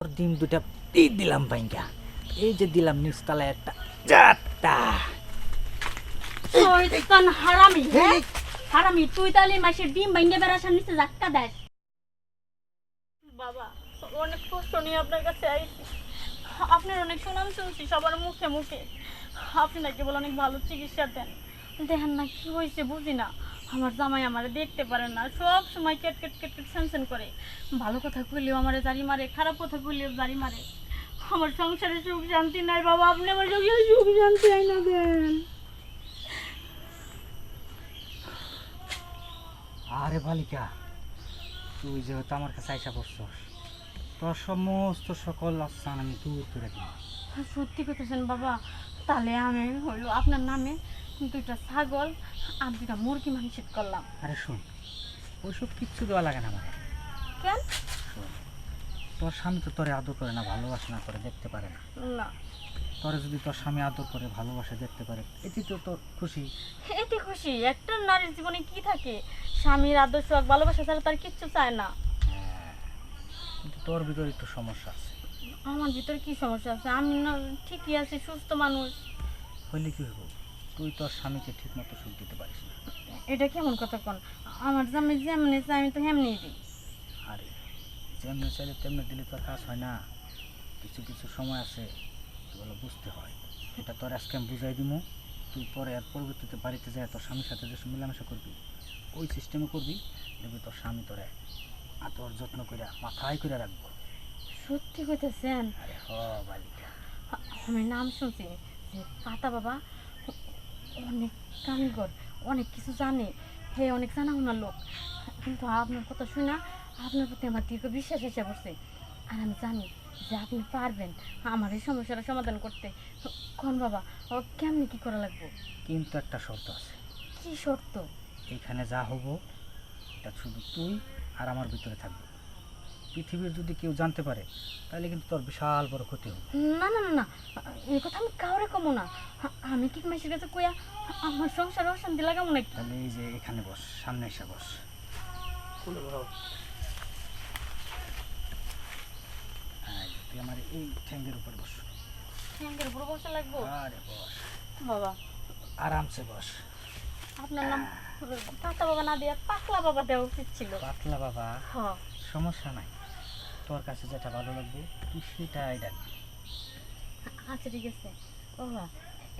ডিম দুটা দিয়ে দিলাম ভাইঙ্গা। এই যে দিলাম নিচতলায় একটা চারটা। শয়তান হারামি, হ্যাঁ হারামি, তুই তাহলে মাসের ডিম ভাঙ্গে বেড়াসার নিচে ধাক্কা দেয়। বাবা অনেক কষ্ট নিয়ে আপনার কাছে আইছি, আপনার অনেক সুনাম শুনছি সবার মুখে মুখে। আপনি নাকি বলে অনেক ভালো চিকিৎসা দেন। দেখেন না কি হয়েছে বুঝি না, আমার জামাই আমারে দেখতে পারে না, সব সময় Kate Kate Kate Kate sanction করে। ভালো কথা কইলেও আমারে জারি মারে, খারাপ কথা কইলেও জারি মারে। আমার সংসারে সুখ শান্তি নাই বাবা, আপনি আমার সংসারে সুখ শান্তি আইনা দেন। আরে বালিকা, তুই যেহেতু আমার কাছে আইসা পড়ছস, তোর সমস্ত সকল আস্থান আমি দূর করে দিই। সত্যি করতেছেন বাবা? তাহলে আমি হইল আপনার নামে 2টা ছাগল আর 2টা মুরগি মাংসিক করলাম। আরে শোন, ওইসব কিচ্ছু দেওয়া লাগে না আমার। কেন? শোন, তোর স্বামী তো তোরে আদর করে না, ভালোবাসা না করে দেখতে পারে না। না, তোরে যদি তোর স্বামী আদর করে ভালোবাসা দেখতে পারে, এটি তো তোর খুশি। এতে খুশি। একটা নারীর জীবনে কি থাকে? স্বামীর আদর সোহাগ ভালোবাসা ছাড়া তার কিচ্ছু চায় না। হ্যাঁ, কিন্তু তোর ভিতরে একটু সমস্যা আছে। আমার ভিতরে কি সমস্যা আছে? আমি না ঠিকই আছি, সুস্থ মানুষ। হইলে কি হইব, তুই তোর স্বামীকে ঠিক মতো সুখ দিতে পারিস না। এটা কেমন কথা কোন? আমার জামাই যেমনি চাই আমি তো হেমনি দিই। আরে যেমনি চাইলে তেমনি দিলে তোর কাজ হয় না। কিছু কিছু সময় আছে, এগুলো বুঝতে হয়। এটা তোর আজকে আমি বুঝাই দিব। তুই পরে আর পরবর্তীতে বাড়িতে যায় তোর স্বামীর সাথে যে মেলামেশা করবি, ওই সিস্টেমে করবি, দেখবি তোর স্বামী তোরে আর তোর যত্ন করে মাথায় করে রাখবো। সত্যি কইতেছেন? আরে হ বালিকা, আমি নাম শুনছি যে পাতা বাবা অনেক কারিগর, অনেক কিছু জানে, হে অনেক জানা শোনার লোক। কিন্তু আপনার কথা শুনে আপনার প্রতি আমার দীর্ঘ বিশ্বাস এসে পড়ছে। আর আমি জানি যে আপনি পারবেন আমার এই সমস্যাটা সমাধান করতে। কোন বাবা, কেমনি কি করা লাগবে? কিন্তু একটা শর্ত আছে। কি শর্ত? এইখানে যা হবো এটা শুধু তুই আর আমার ভিতরে থাকবে। পৃথিবীর যদি কেউ জানতে পারে তাহলে কিন্তু তোর বিশাল বড় ক্ষতি হবে। না না না না, এই কথা আমি কাউরে কমো না। আমি কি মাসির কাছে কইয়া আমার সংসারে অশান্তি লাগাবো নাকি? তাহলে এই যে এখানে বস, সামনে এসে বস। হ্যাঁ, তুই আমার এই ঠ্যাঙ্গের উপর বস। ঠ্যাঙ্গের উপর বসা লাগবো? আরে বস, বাবা আরামসে বস। আপনার নাম পাতা বাবা না দিয়ে পাতলা বাবা দেওয়া উচিত ছিল। পাতলা বাবা, হ্যাঁ সমস্যা নাই। তোর কাছে যেটা ভালো লাগবে তুই সেটাই ডাকবি। আচ্ছা ঠিক আছে। বাবা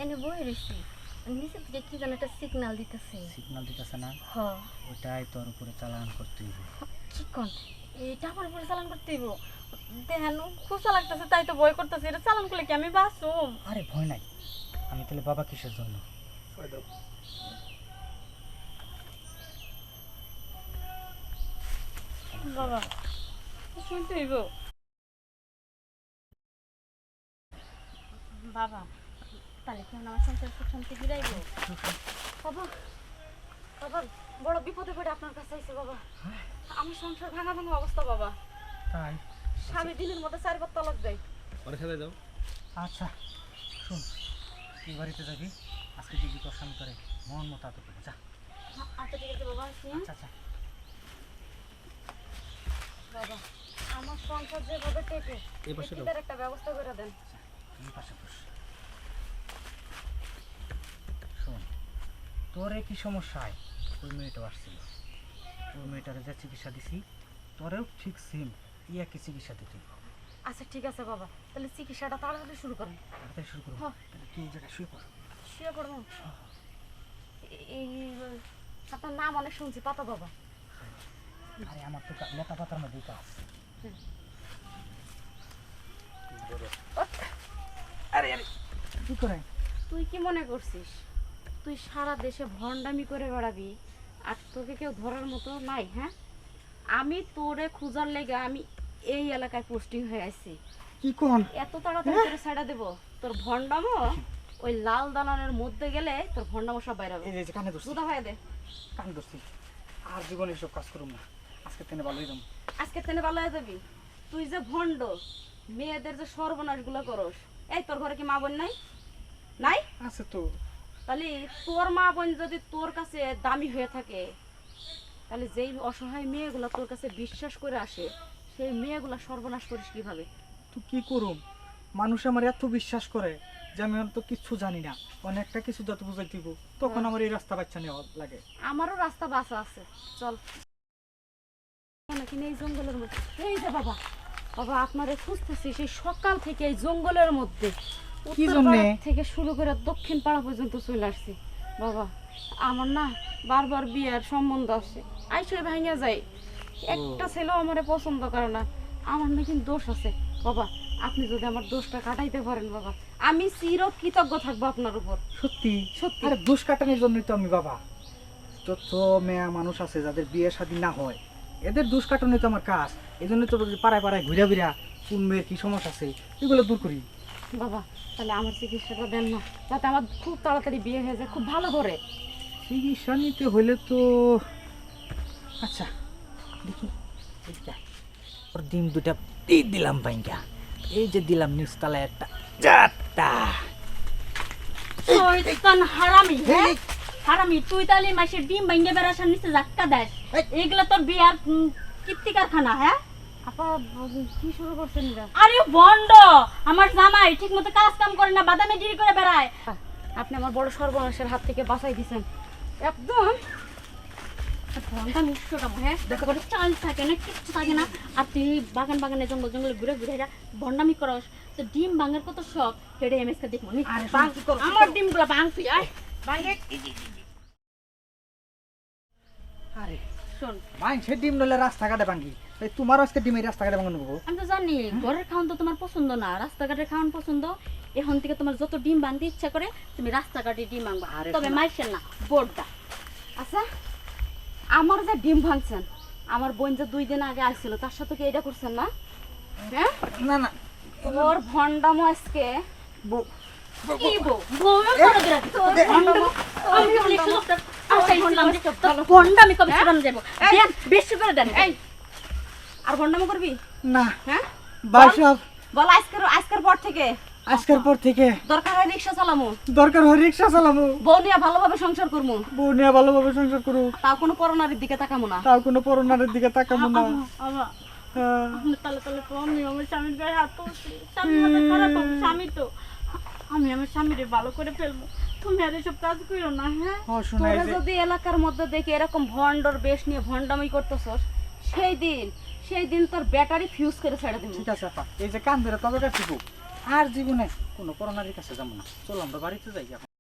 এনে বই রয়েছি, নিচে থেকে কি যেন একটা সিগন্যাল দিতেছে। সিগন্যাল দিতেছে না? হ্যাঁ। ওটাই তোর উপরে চালান করতে হবে। কি কোন? এটা আমার উপরে চালান করতে হইব? দেখেন খুশা লাগতেছে তাই তো ভয় করতেছে। এটা চালান করলে কি আমি বাঁচুম? আরে ভয় নাই, আমি তাহলে বাবা কিসের জন্য। বাবা শুনতে হইব? বাবা তাহলে কি আমার সংসার সুখ শান্তি ফিরাইব? বাবা বাবা বড় বিপদে পড়ে আপনার কাছে আইছে বাবা। আমার সংসার ভাঙা ভাঙা অবস্থা বাবা। তাই? স্বামী দিনের মধ্যে 4 বার তালাক দেয়। আচ্ছা শোন, তুই বাড়িতে যাবি, আজকে দিদি তোর স্বামী করে মন মতো আদর করবে, যা। আচ্ছা ঠিক আছে বাবা, আসি হ্যাঁ? আচ্ছা আচ্ছা। বাবা আমার সংসার যেভাবে টেকে এটার একটা ব্যবস্থা করে দেন। তুই পাশে বস। শোন, তোর কি সমস্যা হয়, ওই মেয়েটাও আসছিল। ওই মেয়েটারে যা চিকিৎসা দিছি তোরেও ঠিক সেম একই চিকিৎসা দিতে। আচ্ছা ঠিক আছে বাবা, তাহলে চিকিৎসাটা তাড়াতাড়ি শুরু করেন। তাড়াতাড়ি শুরু করবো। হ্যাঁ। তাহলে তুই এই জায়গায় শুয়ে পড়। শুয়ে পড়বো? এই আপনার নাম অনেক শুনছি, পাতা বাবা। আরে আমার তো লতা পাতার মধ্যেই কাজ। আরে আরে কি করে? তুই কি মনে করছিস তুই সারা দেশে ভণ্ডামি করে বেড়াবি আর তোকে কেউ ধরার মতো নাই? হ্যাঁ, আমি তোরে খোঁজার লেগে আমি এই এলাকায় পোস্টিং হয়ে আছি। কি কোন? এত তাড়াতাড়ি তোরে ছাড়া দেব? তোর ভণ্ডামো ওই লাল দালানের মধ্যে গেলে তোর ভণ্ডামো সব বাইরে হবে। এই যে কানে ধরছি, দুধা হয়ে দে। কানে ধরছি, আর জীবনে এসব কাজ করুম না। আজকে তেনে ভালোই দাম। আজকে তেনে ভালো হয়ে যাবি। তুই যে ভণ্ড, মেয়েদের যে সর্বনাশ গুলো করস, এই তোর ঘরে কি মা বোন নাই? নাই আছে তো। তাহলে তোর মা বোন যদি তোর কাছে দামি হয়ে থাকে, তাহলে যেই অসহায় মেয়েগুলা তোর কাছে বিশ্বাস করে আসে, সেই মেয়েগুলা সর্বনাশ করিস কিভাবে? কিন্তু কি করুম, মানুষ আমার এত বিশ্বাস করে যে আমি তো কিচ্ছু জানি না, অনেকটা কিছু যত বুঝাই দিব তখন আমার এই রাস্তা বাচ্চা নেওয়া লাগে। আমারও রাস্তা বাসা আছে, চল। নাকি এই জঙ্গলের মধ্যে, এই যে বাবা, বাবা আপনারে খুঁজতেছি সেই সকাল থেকে এই জঙ্গলের মধ্যে, কি উত্তর জন্যে? পাড়া থেকে শুরু করে দক্ষিণ পাড়া পর্যন্ত চলে আসছি বাবা। আমার না বারবার বিয়ের সম্বন্ধ আসে, আইসে ভাঙা যায়, একটা ছেলেও আমারে পছন্দ করে না। আমার নাকি দোষ আছে বাবা, আপনি যদি আমার দোষটা কাটাইতে পারেন বাবা, আমি চির কৃতজ্ঞ থাকবো আপনার উপর। সত্যি সত্যি। আরে দুষ কাটানোর জন্যই তো আমি বাবা, যত মেয়া মানুষ আছে যাদের বিয়ে শাদী না হয় এদের দুষ কাটানোই তো আমার কাজ। এই জন্য তো পাড়ায় পাড়ায় ঘুরা ঘুরা কোন মেয়ের কি সমস্যা আছে এগুলো দূর করি। বাবা তাহলে আমার চিকিৎসাটা দেন না, যাতে আমার খুব তাড়াতাড়ি বিয়ে হয়ে যায়, খুব ভালো করে। চিকিৎসা নিতে হলে তো আচ্ছা দেখি, এইটা ওর ডিম দুটা এই দিলাম ভাইঙ্গা, এই যে দিলাম নিচতলায় একটা চারটা। শয়তান হারামি, হ্যাঁ হারামি, তুই তাহলে মাসের ডিম ভাঙ্গে বেড়াসার নিচে ধাক্কা দেস, এগুলা তোর বিয়ার কীর্তি কারখানা। হ্যাঁ আপা কি শুরু করছেন এটা? আরে বন্ড, আমার জামাই ঠিক মতো কাজ কাম করে না, বাদামে ডিরি করে বেড়ায়। আপনি আমার বড় সর্বনাশের হাত থেকে বাঁচাই দিয়েছেন একদম। ভন্ডা মিষ্টিটা, হ্যাঁ দেখো কোনো চান্স থাকে না, কিচ্ছু থাকে না। আর তুই বাগান বাগানে জঙ্গল জঙ্গলে ঘুরে ঘুরে ভন্ডামি করস, তো ডিম ভাঙার কত শখ, হেডে এমএসকে দেখবো নি। আমার ডিমগুলো ভাঙ তুই, আয় ভাঙে। আরে শোন, ভাই সে ডিম নইলে রাস্তাঘাটে ভাঙ্গি, তাই তোমারও আজকে ডিমের রাস্তাঘাটে ভাঙানো নেবো। আমি তো জানি ঘরের খাওয়ান তো তোমার পছন্দ না, রাস্তাঘাটের খাওয়ান পছন্দ। এখন থেকে তোমার যত ডিম ভাঙতে ইচ্ছা করে তুমি রাস্তাঘাটে ডিম ভাঙবা, আরে তবে শোনা। মাইসেন না, বোর্ডটা। আচ্ছা আমার যে ডিম ভাঙছেন, আমার বোন যে 2 দিন আগে আসছিল, তার সাথে কি এটা করছেন না? হ্যাঁ না না ওর ভন্ডামো আজকে। বউ- কি বউ? বউয়ের করে দিলা। আমি বলি সুযোগটা আসাইছিলাম যে ভন্ডামি কবে ছড়ানো যাবো। দেন, বেশি করে দেন। এই আর ভন্ডামো করবি? না হ্যাঁ ভাই সব বল, আজকের পর থেকে আজকের পর থেকে দরকার হয় রিক্সা চালামো, দরকার হয় রিক্সা চালাবো, বউ নিয়ে ভালোভাবে সংসার করবো, বউ নিয়ে ভালোভাবে সংসার করু, তাও কোনো করোনারির দিকে তাকামো না। তাও কোনো পরনারের দিকে তাকাবো না। আমার হ্যাঁ। আপনি তালে তালে তো আমি আমার স্বামীর গায়ে হাত তুলছি। স্বামী মাথা খারাপ হোক, স্বামী তো আমি আমার স্বামীরে ভালো করে ফেলবো। তুমি আর এসব কাজ করো না। হ্যাঁ ও শোনা তোরা যদি এলাকার মধ্যে দেখি এরকম ভন্ডর বেশ নিয়ে ভন্ডামি করতেছস, সেই দিন তোর ব্যাটারি ফিউজ করে ছেড়ে দিবি। ঠিক আছে আপা, এই যে কান ধরে তবে কাছে আর জীবনে কোনো পরনারীর কাছে যাবো না। চলো আমরা বাড়িতে যাই এখন।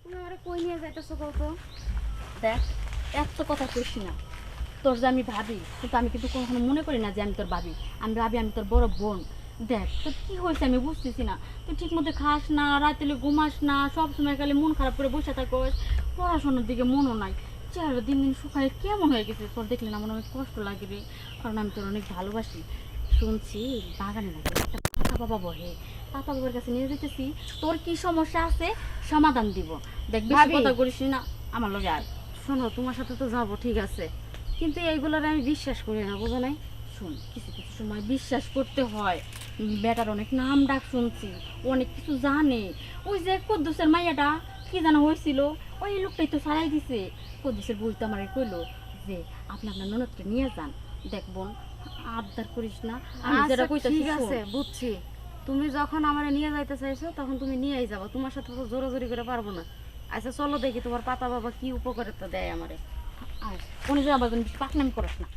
তুমি আমারে কই নিয়ে যাইতেছো বলতো? দেখ, এত কথা কইছি না, তোর যে আমি ভাবি, কিন্তু আমি কিন্তু কখনো মনে করি না যে আমি তোর ভাবি। আমি ভাবি আমি তোর বড় বোন। দেখ তোর কি হয়েছে আমি বুঝতেছি না, তুই ঠিক মতো খাস না, রাতে ঘুমাস না, সবসময় খালি মন খারাপ করে বসে থাকোস, পড়াশোনার দিকে মনও নাই, চেহারা দিন দিন শুকায় কেমন হয়ে গেছে। তোর দেখলে না আমার অনেক কষ্ট লাগে রে, কারণ আমি তোর অনেক ভালোবাসি। শুনছি বাগানে নাকি একটা পাতা বাবা বহে, পাতা বাবার কাছে নিয়ে যেতেছি, তোর কি সমস্যা আছে সমাধান দিব। দেখ বেশি ভাবি। কথা করিস না আমার লগে আর। শোনো, তোমার সাথে তো যাবো ঠিক আছে, কিন্তু এইগুলোর আমি বিশ্বাস করি না, বুঝো নাই? শোন, কিছু কিছু সময় বিশ্বাস করতে হয়। বেটার অনেক নাম ডাক শুনছি, অনেক কিছু জানে। ওই যে কদ্দুসের মাইয়াটা কি জানা হয়েছিল, ওই লোকটাই তো সারাই দিছে। কদ্দুসের বই তো আমার কইলো যে আপনি আপনার ননদকে নিয়ে যান। দেখ বোন, আবদার করিস না, আমি যেটা আচ্ছা, কইতাছি ঠিক আছে শোন। বুঝছি, তুমি যখন আমারে নিয়ে যাইতে চাইছো তখন তুমি নিয়েই যাবো, তোমার সাথে তো জোরাজোরি করে পারবো না। আচ্ছা চলো দেখি তোমার পাতা বাবা কি উপকারিতা দেয় আমারে। আর কোনো আবার পাকনামি করিস না।